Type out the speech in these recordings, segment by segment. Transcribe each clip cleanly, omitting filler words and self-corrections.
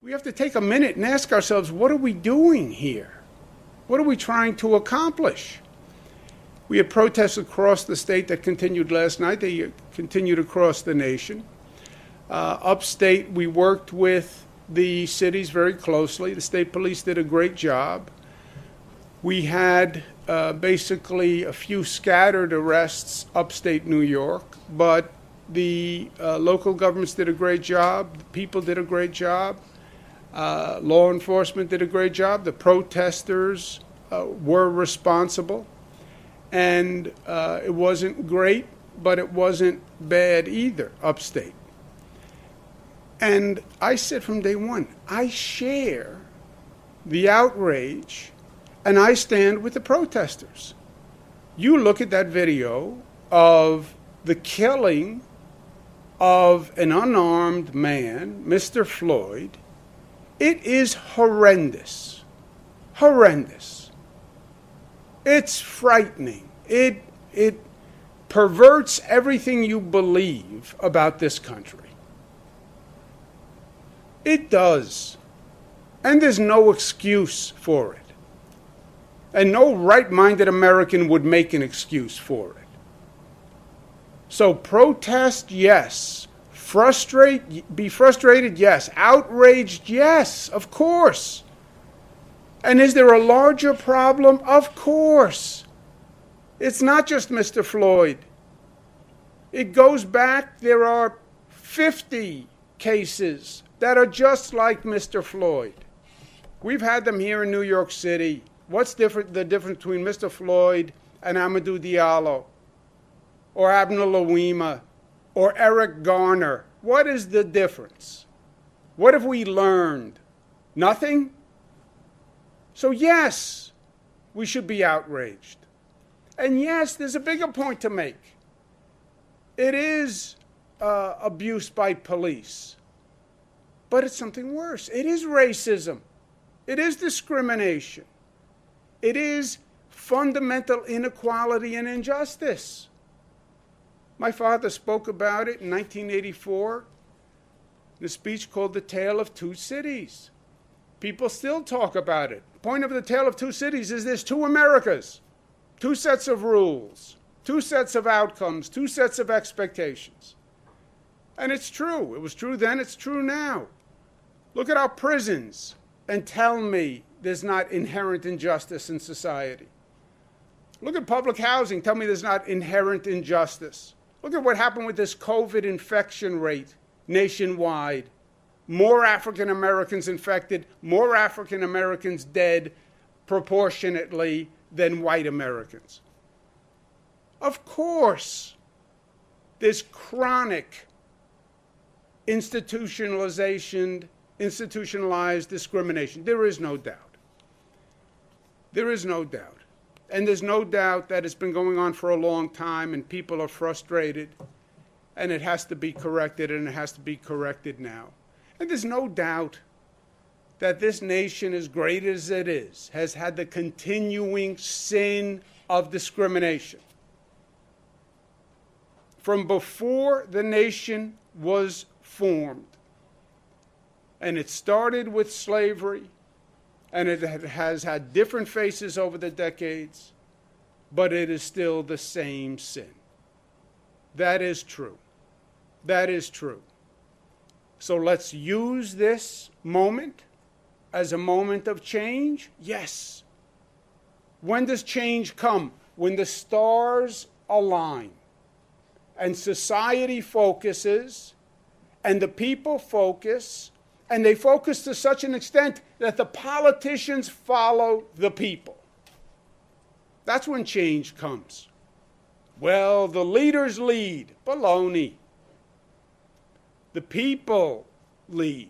We have to take a minute and ask ourselves, what are we doing here? What are we trying to accomplish? We had protests across the state that continued last night. They continued across the nation. Upstate, we worked with the cities very closely. The state police did a great job. We had basically a few scattered arrests upstate New York, but the local governments did a great job. The people did a great job. Law enforcement did a great job. The protesters were responsible. And it wasn't great, but it wasn't bad either, upstate. And I said from day one, I share the outrage, and I stand with the protesters. You look at that video of the killing of an unarmed man, Mr. Floyd. It is horrendous. Horrendous. It's frightening. It perverts everything you believe about this country. It does. And there's no excuse for it. And no right-minded American would make an excuse for it. So protest, yes. Be frustrated, yes. Outraged, yes, of course. And is there a larger problem? Of course. It's not just Mr. Floyd. It goes back, there are 50 cases that are just like Mr. Floyd. We've had them here in New York City. What's the difference between Mr. Floyd and Amadou Diallo or Abner Louima or Eric Garner? What is the difference? What have we learned? Nothing? So yes, we should be outraged. And yes, there's a bigger point to make. It is abuse by police. But it's something worse. It is racism. It is discrimination. It is fundamental inequality and injustice. My father spoke about it in 1984, in a speech called The Tale of Two Cities. People still talk about it. The point of The Tale of Two Cities is there's two Americas, two sets of rules, two sets of outcomes, two sets of expectations. And it's true. It was true then, it's true now. Look at our prisons and tell me there's not inherent injustice in society. Look at public housing. Tell me there's not inherent injustice. Look at what happened with this COVID infection rate nationwide. More African Americans infected, more African Americans dead proportionately than white Americans. Of course, there's chronic institutionalized discrimination. There is no doubt. There is no doubt. And there's no doubt that it's been going on for a long time and people are frustrated and it has to be corrected and it has to be corrected now. And there's no doubt that this nation, as great as it is, has had the continuing sin of discrimination. From before the nation was formed. And it started with slavery, and it has had different faces over the decades, but it is still the same sin. That is true. That is true. So let's use this moment as a moment of change? Yes. When does change come? When the stars align and society focuses and the people focus, and they focus to such an extent that the politicians follow the people. That's when change comes. Well, the leaders lead. Baloney. The people lead.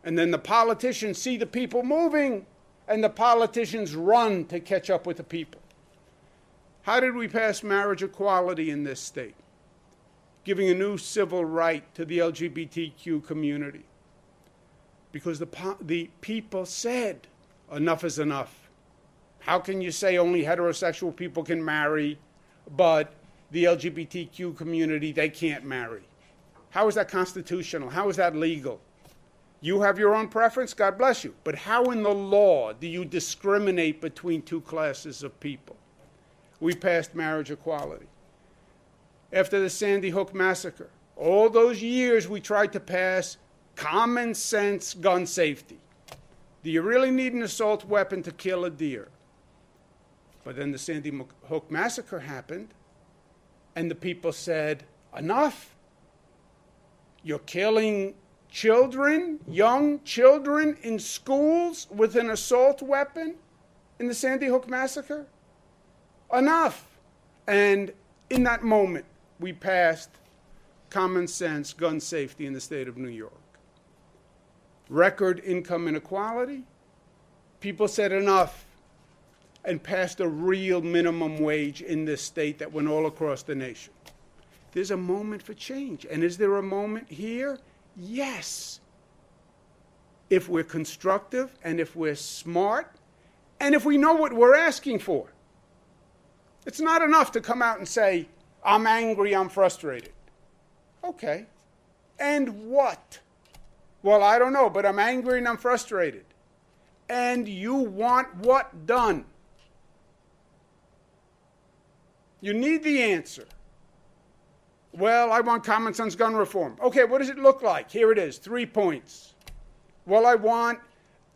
And then the politicians see the people moving, and the politicians run to catch up with the people. How did we pass marriage equality in this state? Giving a new civil right to the LGBTQ community. Because the people said, enough is enough. How can you say only heterosexual people can marry, but the LGBTQ community, they can't marry? How is that constitutional? How is that legal? You have your own preference, God bless you. But how in the law do you discriminate between two classes of people? We passed marriage equality. After the Sandy Hook massacre, all those years we tried to pass common sense gun safety. Do you really need an assault weapon to kill a deer? But then the Sandy Hook massacre happened, and the people said, enough. You're killing children, young children in schools with an assault weapon in the Sandy Hook massacre? Enough. And in that moment, we passed common sense gun safety in the state of New York. Record income inequality. People said enough and passed a real minimum wage in this state that went all across the nation. There's a moment for change. And is there a moment here? Yes. If we're constructive and if we're smart and if we know what we're asking for. It's not enough to come out and say, I'm angry, I'm frustrated. Okay. And what? Well, I don't know, but I'm angry and I'm frustrated. And you want what done? You need the answer. Well, I want common sense gun reform. Okay, what does it look like? Here it is, 3 points. Well, I want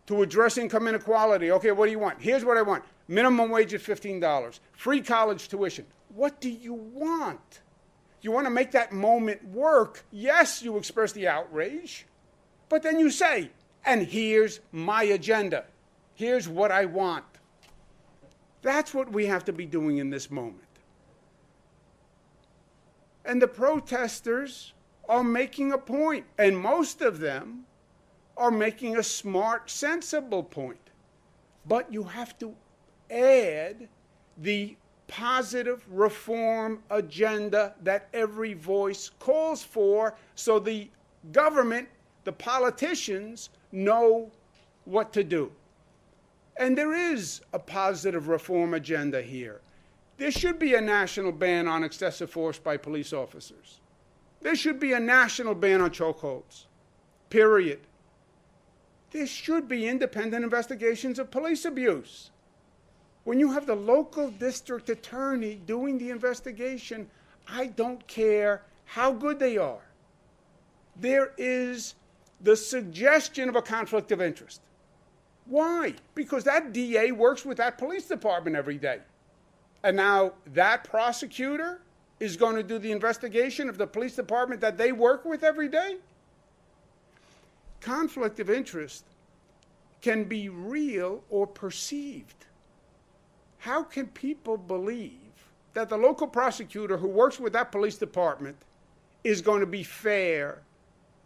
to address income inequality. Okay, what do you want? Here's what I want. Minimum wage at $15. Free college tuition. What do you want? You want to make that moment work. Yes, you express the outrage. But then you say, and here's my agenda. Here's what I want. That's what we have to be doing in this moment. And the protesters are making a point, and most of them are making a smart, sensible point. But you have to add the positive reform agenda that every voice calls for so the government, the politicians, know what to do. And there is a positive reform agenda here. There should be a national ban on excessive force by police officers. There should be a national ban on chokeholds. Period. There should be independent investigations of police abuse. When you have the local district attorney doing the investigation, I don't care how good they are. There is the suggestion of a conflict of interest. Why? Because that DA works with that police department every day. And now that prosecutor is going to do the investigation of the police department that they work with every day? Conflict of interest can be real or perceived. How can people believe that the local prosecutor who works with that police department is going to be fair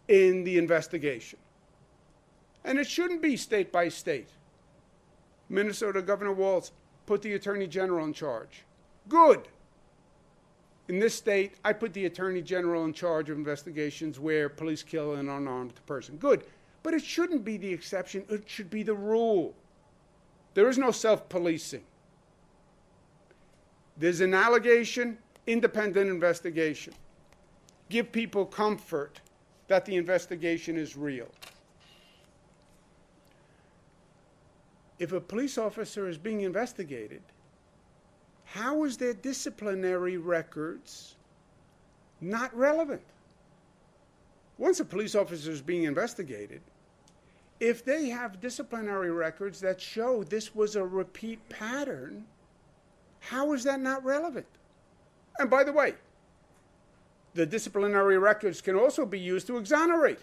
in the investigation? And it shouldn't be state by state. Minnesota Governor Walz put the Attorney General in charge. Good. In this state, I put the Attorney General in charge of investigations where police kill an unarmed person. Good. But it shouldn't be the exception. It should be the rule. There is no self-policing. There's an allegation, independent investigation. Give people comfort that the investigation is real. If a police officer is being investigated, how is their disciplinary records not relevant? Once a police officer is being investigated, if they have disciplinary records that show this was a repeat pattern, how is that not relevant? And by the way, the disciplinary records can also be used to exonerate.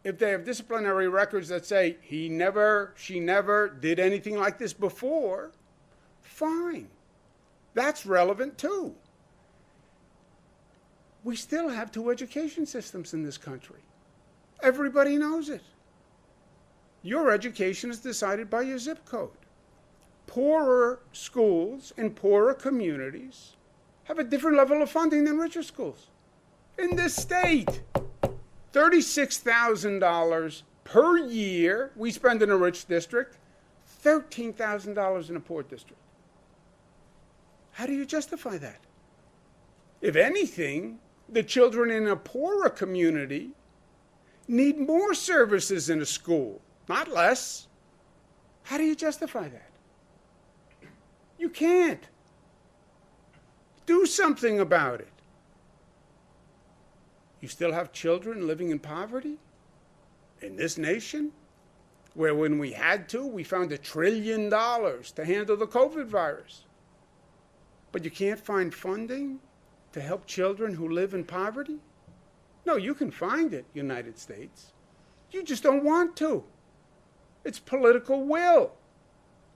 If they have disciplinary records that say he never, she never did anything like this before, fine. That's relevant too. We still have 2 education systems in this country. Everybody knows it. Your education is decided by your zip code. Poorer schools in poorer communities have a different level of funding than richer schools. In this state, $36,000 per year we spend in a rich district, $13,000 in a poor district. How do you justify that? If anything, the children in a poorer community need more services in a school, not less. How do you justify that? You can't. Do something about it. You still have children living in poverty in this nation, where when we had to, we found $1 trillion to handle the COVID virus. But you can't find funding to help children who live in poverty? No, you can find it, United States. You just don't want to. It's political will.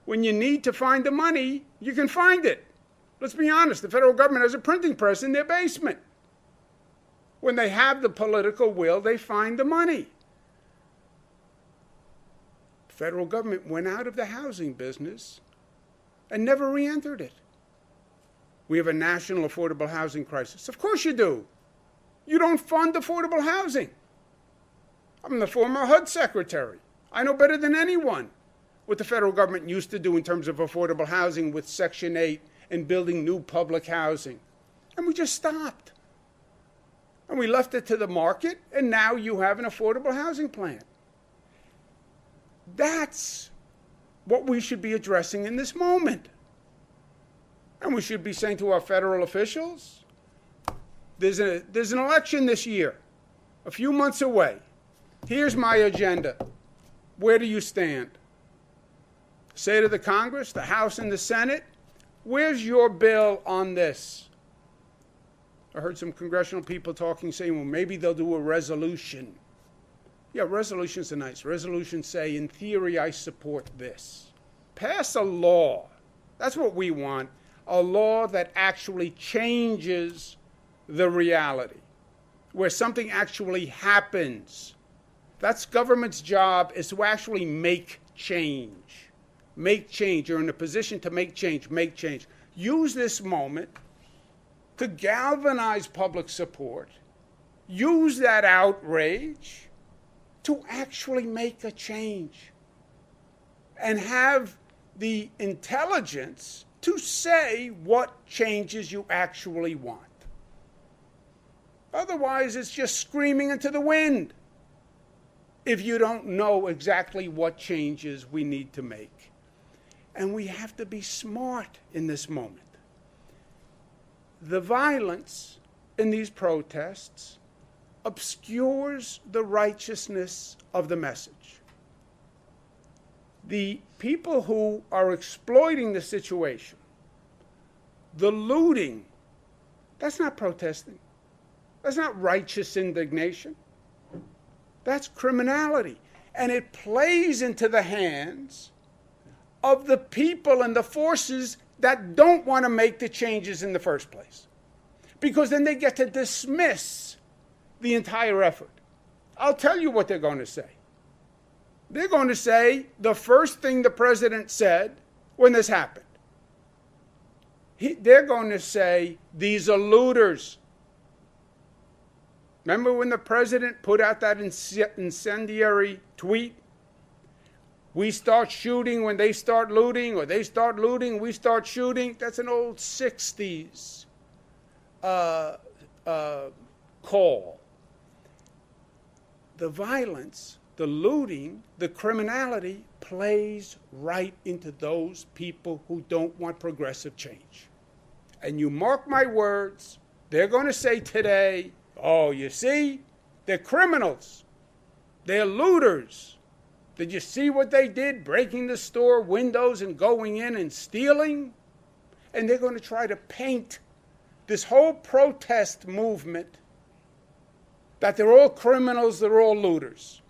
When you need to find the money, you can find it. Let's be honest, the federal government has a printing press in their basement. When they have the political will, they find the money. The federal government went out of the housing business and never re-entered it. We have a national affordable housing crisis. Of course you do. You don't fund affordable housing. I'm the former HUD secretary. I know better than anyone what the federal government used to do in terms of affordable housing with Section 8 and building new public housing. And we just stopped. And we left it to the market, and now you have an affordable housing plan. That's what we should be addressing in this moment. And we should be saying to our federal officials, there's an election this year, a few months away. Here's my agenda. Where do you stand? Say to the Congress, the House, and the Senate, where's your bill on this? I heard some congressional people talking, saying, well, maybe they'll do a resolution. Yeah, resolutions are nice. Resolutions say, in theory, I support this. Pass a law. That's what we want. A law that actually changes the reality, where something actually happens. That's government's job, is to actually make change. Make change. You're in a position to make change. Make change. Use this moment to galvanize public support. Use that outrage to actually make a change. And have the intelligence to say what changes you actually want. Otherwise, it's just screaming into the wind if you don't know exactly what changes we need to make. And we have to be smart in this moment. The violence in these protests obscures the righteousness of the message. The people who are exploiting the situation, the looting, that's not protesting. That's not righteous indignation. That's criminality. And it plays into the hands of the people and the forces that don't want to make the changes in the first place. Because then they get to dismiss the entire effort. I'll tell you what they're going to say. They're going to say the first thing the president said when this happened. They're going to say, these are looters. Remember when the president put out that incendiary tweet? We start shooting when they start looting, or they start looting, we start shooting. That's an old 60s call. The violence, the looting, the criminality plays right into those people who don't want progressive change. And you mark my words, they're going to say today, oh, you see, they're criminals. They're looters. Did you see what they did, breaking the store windows and going in and stealing? And they're going to try to paint this whole protest movement that they're all criminals, they're all looters.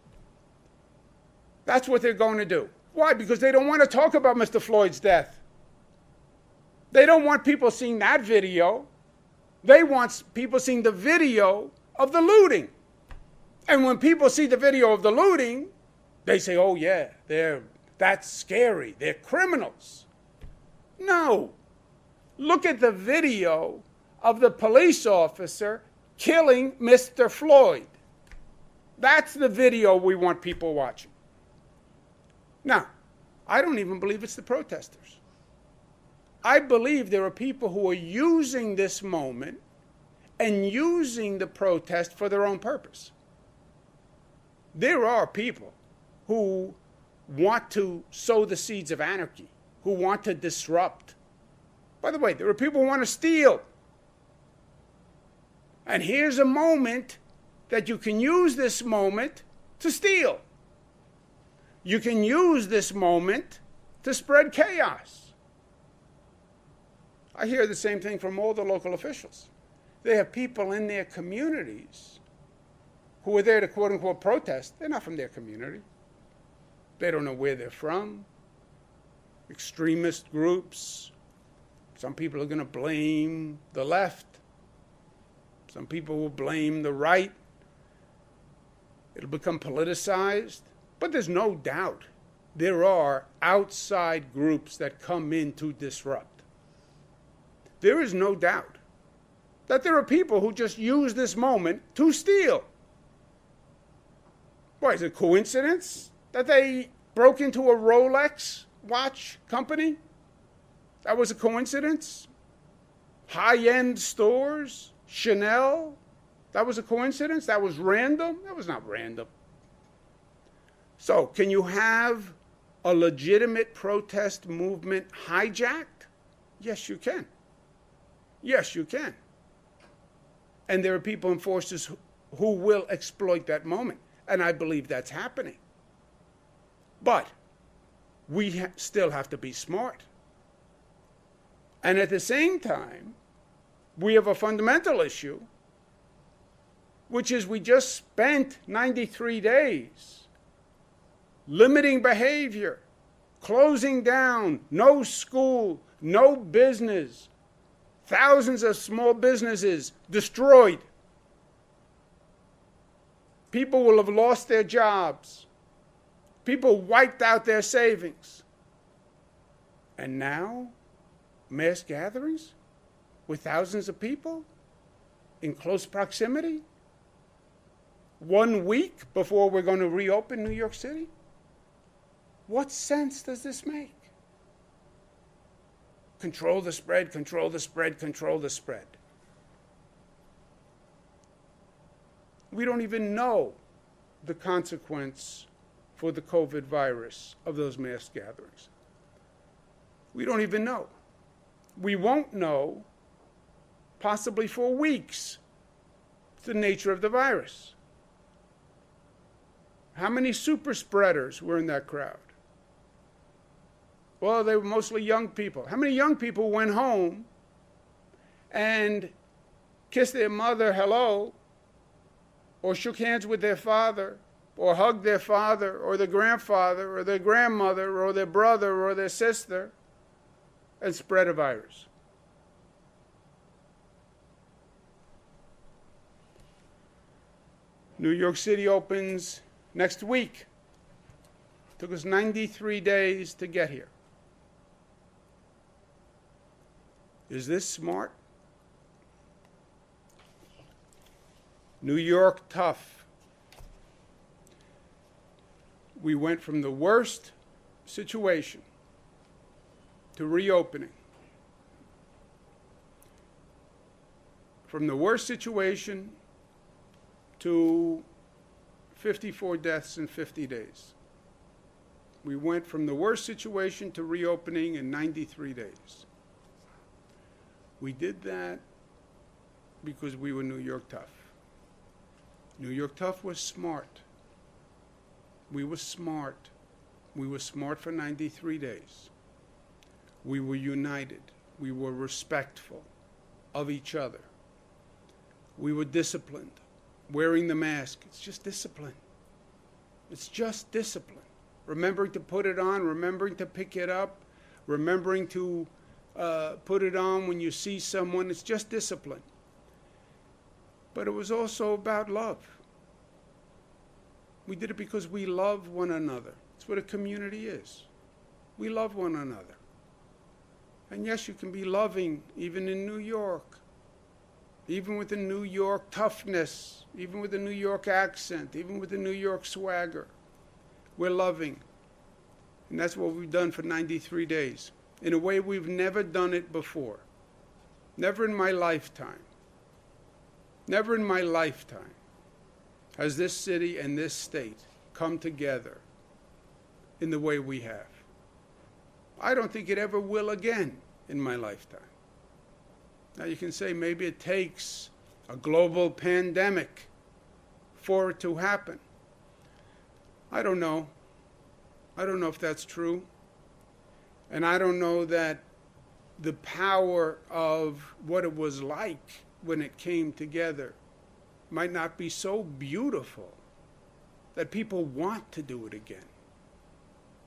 That's what they're going to do. Why? Because they don't want to talk about Mr. Floyd's death. They don't want people seeing that video. They want people seeing the video of the looting. And when people see the video of the looting, they say, oh yeah, that's scary. They're criminals. No. Look at the video of the police officer killing Mr. Floyd. That's the video we want people watching. Now, I don't even believe it's the protesters. I believe there are people who are using this moment and using the protest for their own purpose. There are people who want to sow the seeds of anarchy, who want to disrupt. By the way, there are people who want to steal. And here's a moment that you can use this moment to steal. You can use this moment to spread chaos. I hear the same thing from all the local officials. They have people in their communities who are there to quote-unquote protest. They're not from their community. They don't know where they're from. Extremist groups. Some people are going to blame the left. Some people will blame the right. It'll become politicized. But there's no doubt there are outside groups that come in to disrupt. There is no doubt that there are people who just use this moment to steal. Why, is it coincidence that they broke into a Rolex watch company? That was a coincidence? High-end stores? Chanel? That was a coincidence? That was random? That was not random. So, can you have a legitimate protest movement hijacked? Yes, you can. Yes, you can. And there are people and forces who will exploit that moment. And I believe that's happening. But we still have to be smart. And at the same time, we have a fundamental issue, which is we just spent 93 days limiting behavior, closing down, no school, no business, thousands of small businesses destroyed. People will have lost their jobs. People wiped out their savings. And now, mass gatherings with thousands of people in close proximity? 1 week before we're going to reopen New York City? What sense does this make? Control the spread, control the spread, control the spread. We don't even know the consequence for the COVID virus of those mass gatherings. We don't even know. We won't know possibly for weeks the nature of the virus. How many super spreaders were in that crowd? Well, they were mostly young people. How many young people went home and kissed their mother hello, or shook hands with their father, or hugged their father, or their grandfather, or their grandmother, or their brother, or their sister, and spread a virus? New York City opens next week. It took us 93 days to get here. Is this smart? New York, tough. We went from the worst situation to reopening. From the worst situation to 54 deaths in 50 days. We went from the worst situation to reopening in 93 days. We did that because we were New York tough. New York tough was smart. We were smart. We were smart for 93 days. We were united. We were respectful of each other. We were disciplined. Wearing the mask, it's just discipline. It's just discipline. Remembering to put it on, remembering to pick it up, remembering to put it on when you see someone. It's just discipline. But it was also about love. We did it because we love one another. It's what a community is. We love one another. And yes, you can be loving even in New York, even with the New York toughness, even with the New York accent, even with the New York swagger. We're loving. And that's what we've done for 93 days. In a way we've never done it before. Never in my lifetime. Never in my lifetime has this city and this state come together in the way we have. I don't think it ever will again in my lifetime. Now you can say maybe it takes a global pandemic for it to happen. I don't know. I don't know if that's true. And I don't know that the power of what it was like when it came together might not be so beautiful that people want to do it again.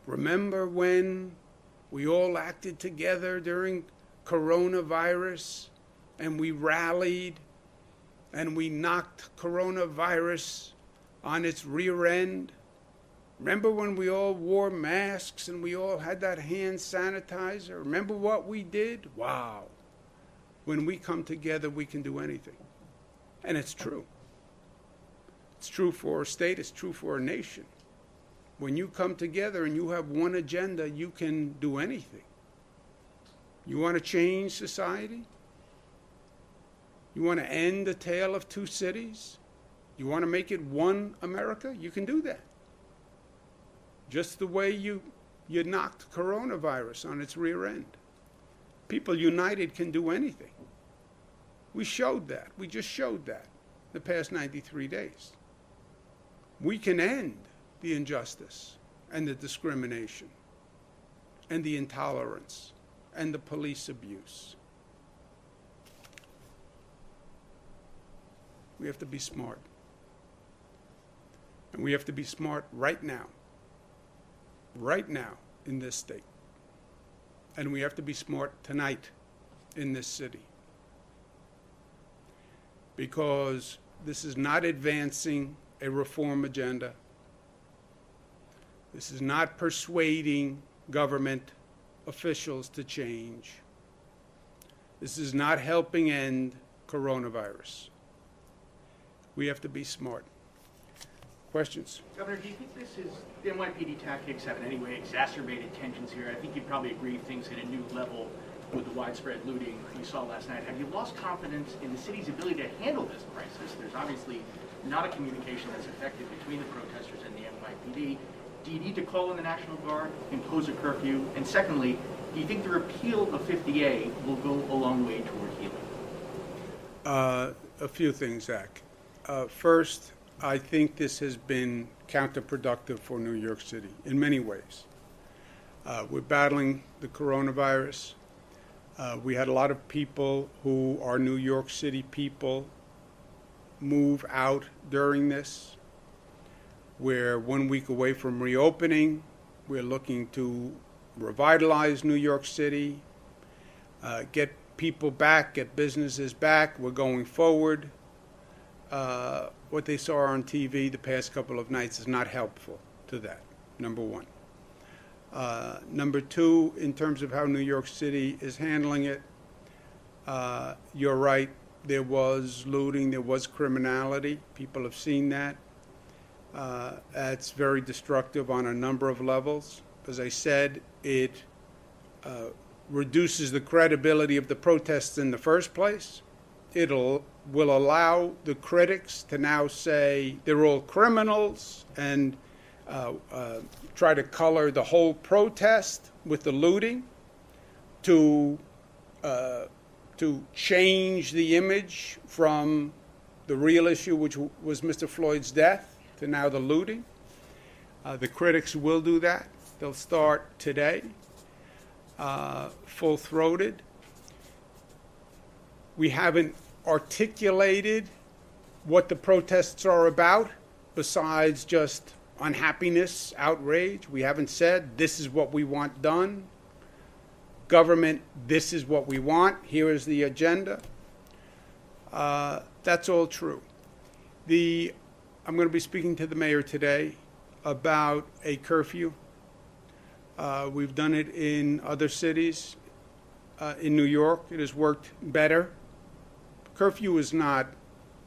Remember when we all acted together during coronavirus and we rallied and we knocked coronavirus on its rear end? Remember when we all wore masks and we all had that hand sanitizer? Remember what we did? Wow. When we come together, we can do anything. And it's true. It's true for a state. It's true for a nation. When you come together and you have one agenda, you can do anything. You want to change society? You want to end the tale of two cities? You want to make it one America? You can do that. Just the way you knocked coronavirus on its rear end. People united can do anything. We showed that. We just showed that the past 93 days. We can end the injustice and the discrimination and the intolerance and the police abuse. We have to be smart. And we have to be smart right now in this state. And we have to be smart tonight in this city. Because this is not advancing a reform agenda. This is not persuading government officials to change. This is not helping end coronavirus. We have to be smart. Questions? Governor, do you think the NYPD tactics have in any way exacerbated tensions here? I think you probably agree things hit a new level with the widespread looting we saw last night. Have you lost confidence in the city's ability to handle this crisis? There's obviously not a communication that's effective between the protesters and the NYPD. Do you need to call in the National Guard, impose a curfew? And secondly, do you think the repeal of 50A will go a long way toward healing? A few things, Zach. First, I think this has been counterproductive for New York City in many ways. We're battling the coronavirus. We had a lot of people who are New York City people move out during this. We're 1 week away from reopening. We're looking to revitalize New York City, get people back, get businesses back. We're going forward. What they saw on TV the past couple of nights is not helpful to that, number one. Number two, in terms of how New York City is handling it, you're right. There was looting, there was criminality. People have seen that. That's very destructive on a number of levels. As I said, it reduces the credibility of the protests in the first place. It will allow the critics to now say they're all criminals and try to color the whole protest with the looting to change the image from the real issue, which was Mr. Floyd's death, to now the looting. The critics will do that. They'll start today, full-throated. We haven't articulated what the protests are about besides just unhappiness, outrage. We haven't said, this is what we want done. Government, this is what we want. Here is the agenda. That's all true. I'm going to be speaking to the mayor today about a curfew. We've done it in other cities. In New York, it has worked better. Curfew is not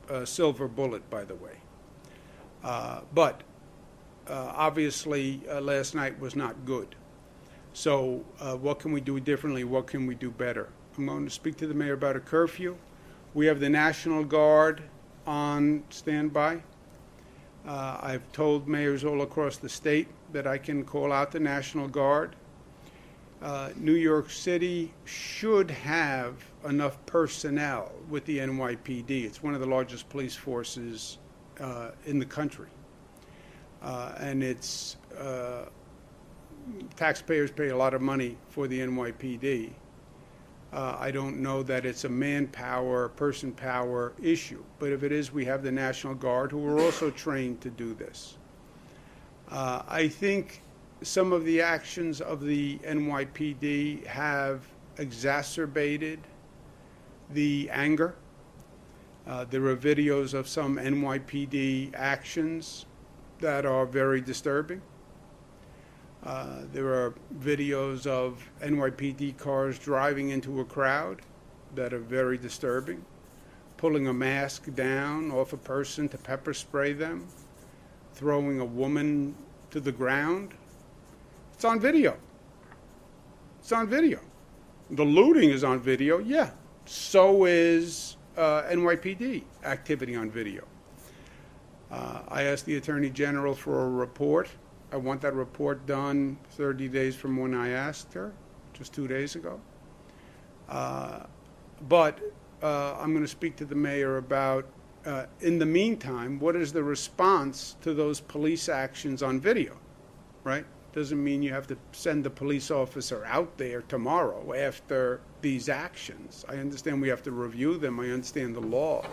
a silver bullet, by the way. But obviously, last night was not good. So what can we do differently? What can we do better? I'm going to speak to the mayor about a curfew. We have the National Guard on standby. I've told mayors all across the state that I can call out the National Guard. New York City should have enough personnel with the NYPD. It's one of the largest police forces in the country. And it's taxpayers pay a lot of money for the NYPD. I don't know that it's a manpower, person power issue. But if it is, we have the National Guard who are also trained to do this. I think some of the actions of the NYPD have exacerbated the anger. There are videos of some NYPD actions that are very disturbing. There are videos of NYPD cars driving into a crowd that are very disturbing, pulling a mask down off a person to pepper spray them, throwing a woman to the ground. It's on video. It's on video. The looting is on video, yeah. So is NYPD activity on video. I asked the Attorney General for a report. I want that report done 30 days from when I asked her, just 2 days ago. But I'm going to speak to the mayor about, in the meantime, what is the response to those police actions on video, right? Doesn't mean you have to send the police officer out there tomorrow after these actions. I understand we have to review them. I understand the law.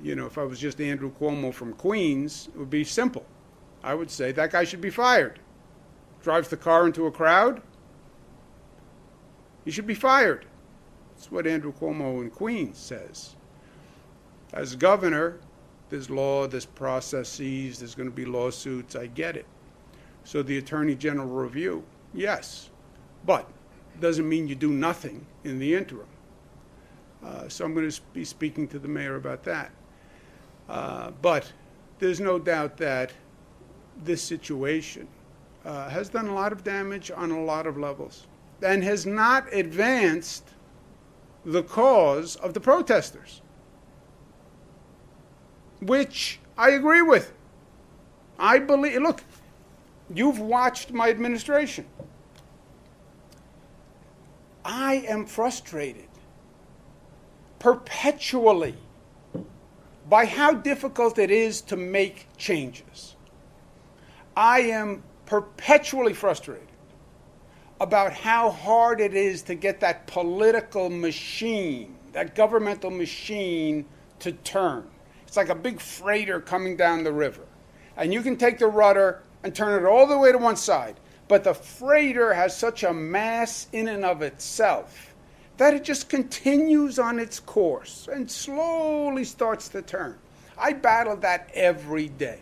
If I was just Andrew Cuomo from Queens, it would be simple. I would say that guy should be fired. Drives the car into a crowd, he should be fired. That's what Andrew Cuomo in Queens says. As governor, there's law, there's processes, there's going to be lawsuits. I get it. So the Attorney General review, yes, but doesn't mean you do nothing in the interim. So I'm going to be speaking to the mayor about that. But there's no doubt that this situation has done a lot of damage on a lot of levels and has not advanced the cause of the protesters, which I agree with. I believe, look, you've watched my administration. I am frustrated perpetually by how difficult it is to make changes. I am perpetually frustrated about how hard it is to get that political machine, that governmental machine, to turn. It's like a big freighter coming down the river. And you can take the rudder and turn it all the way to one side. But the freighter has such a mass in and of itself that it just continues on its course and slowly starts to turn. I battle that every day.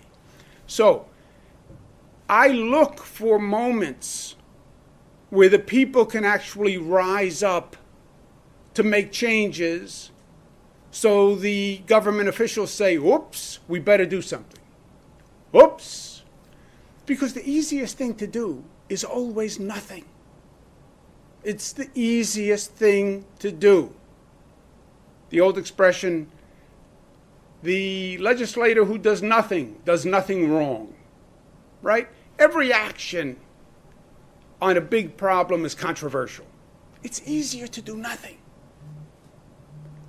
So I look for moments where the people can actually rise up to make changes, so the government officials say, oops, we better do something. Oops. Because the easiest thing to do is always nothing. It's the easiest thing to do. The old expression, the legislator who does nothing wrong, right? Every action on a big problem is controversial. It's easier to do nothing.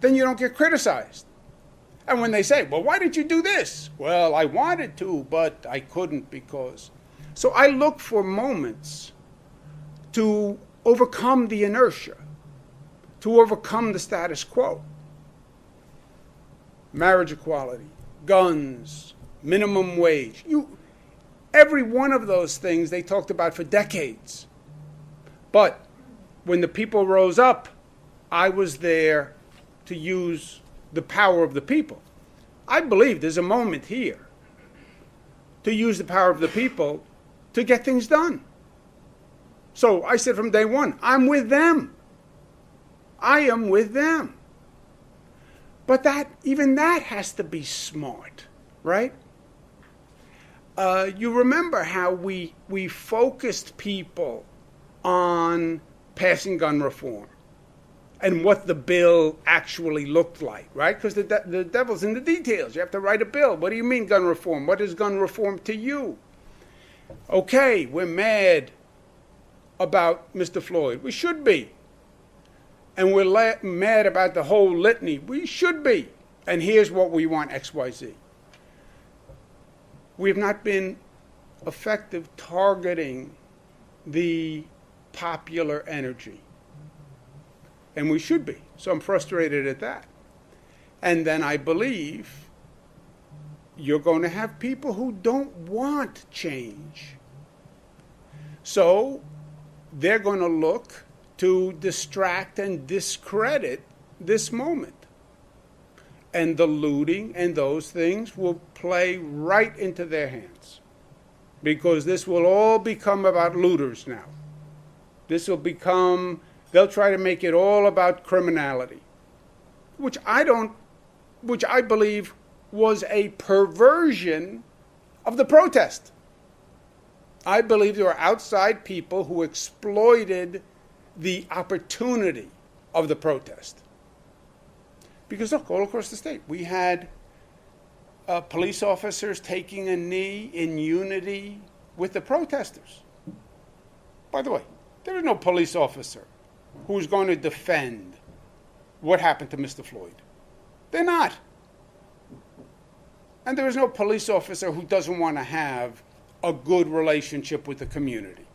Then you don't get criticized. And when they say, well, why did you do this? Well, I wanted to, but I couldn't because. So I look for moments to overcome the inertia, to overcome the status quo. Marriage equality, guns, minimum wage. Every one of those things they talked about for decades. But when the people rose up, I was there to use the power of the people. I believe there's a moment here to use the power of the people to get things done. So I said from day one, I'm with them. I am with them. But even that has to be smart, right? You remember how we focused people on passing gun reform. and what the bill actually looked like, right? Because the devil's in the details. You have to write a bill. What do you mean gun reform? What is gun reform to you? Okay, we're mad about Mr. Floyd. We should be. And we're mad about the whole litany. We should be. And here's what we want, XYZ. We have not been effective targeting the popular energy. And we should be. So I'm frustrated at that. And then I believe you're going to have people who don't want change. So they're going to look to distract and discredit this moment. And the looting and those things will play right into their hands. Because this will all become about looters now. This will become, they'll try to make it all about criminality. Which I believe was a perversion of the protest. I believe there were outside people who exploited the opportunity of the protest. Because look, all across the state, we had police officers taking a knee in unity with the protesters. By the way, there is no police officer who's going to defend what happened to Mr. Floyd. They're not. And there is no police officer who doesn't want to have a good relationship with the community.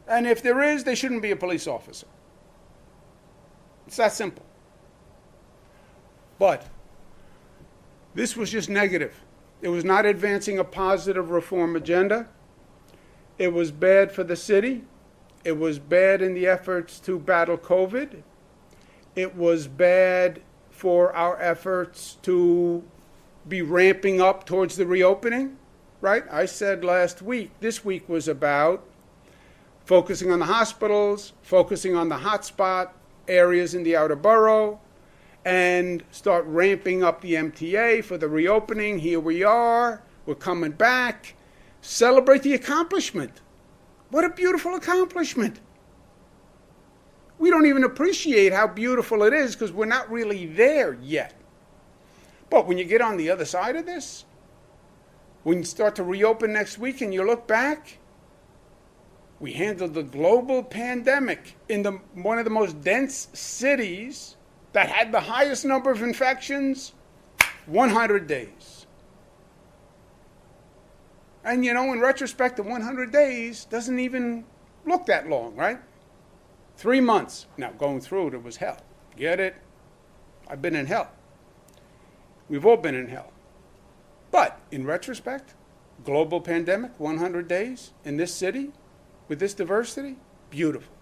And if there is, they shouldn't be a police officer. It's that simple. But this was just negative. It was not advancing a positive reform agenda. It was bad for the city. It was bad in the efforts to battle COVID. It was bad for our efforts to be ramping up towards the reopening, right? I said last week, this week was about focusing on the hospitals, focusing on the hotspot areas in the outer borough, and start ramping up the MTA for the reopening. Here we are. We're coming back. Celebrate the accomplishment. What a beautiful accomplishment. We don't even appreciate how beautiful it is because we're not really there yet. But when you get on the other side of this, when you start to reopen next week and you look back, we handled the global pandemic in one of the most dense cities that had the highest number of infections, 100 days. And you know, in retrospect, the 100 days doesn't even look that long, right? 3 months. Now, going through it was hell. Get it? I've been in hell. We've all been in hell. But in retrospect, global pandemic, 100 days in this city with this diversity, beautiful.